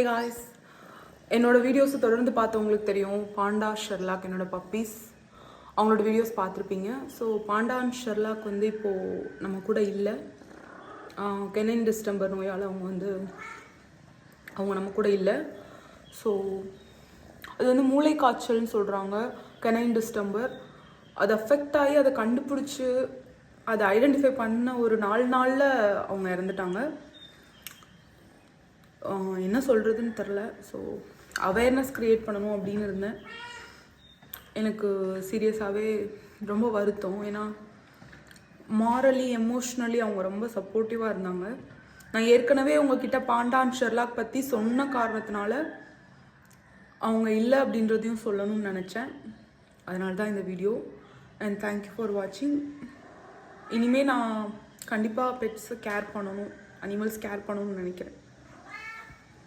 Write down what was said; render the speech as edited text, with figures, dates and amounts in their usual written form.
Hey guys, என்னோட வீடியோஸை தொடர்ந்து பார்த்தவங்களுக்கு தெரியும் பாண்டா ஷெர்லாக் என்னோட பப்பீஸ். அவங்களோட வீடியோஸ் பார்த்துருப்பீங்க. ஸோ பாண்டா அண்ட் ஷெர்லாக் வந்து இப்போது நம்ம கூட இல்லை. கெனைன் டிஸ்டம்பர் நோயால் அவங்க நம்ம கூட இல்லை. ஸோ அது வந்து மூளை காய்ச்சல்னு சொல்கிறாங்க. கெனைன் டிஸ்டம்பர் அது அஃபெக்ட் ஆகி அதை கண்டுபிடிச்சி அதை ஐடென்டிஃபை பண்ண ஒரு 4 நாளில் அவங்க இறந்துட்டாங்க. என்ன சொல்கிறதுன்னு தெரில. ஸோ அவேர்னஸ் க்ரியேட் பண்ணணும் அப்படின்னு இருந்தேன். எனக்கு சீரியஸாகவே ரொம்ப வருத்தம். ஏன்னா மாரலி எமோஷ்னலி அவங்க ரொம்ப சப்போர்ட்டிவாக இருந்தாங்க. நான் ஏற்கனவே உங்ககிட்ட பாண்டா அண்ட் ஷெர்லாக் பற்றி சொன்ன காரணத்தினால அவங்க இல்லை அப்படின்றதையும் சொல்லணும்னு நினச்சேன். அதனால தான் இந்த வீடியோ. அண்ட் தேங்க்யூ ஃபார் வாட்சிங். இனிமேல் நான் கண்டிப்பாக பெட்ஸை கேர் பண்ணணும், அனிமல்ஸ் கேர் பண்ணணும்னு நினைக்கிறேன்.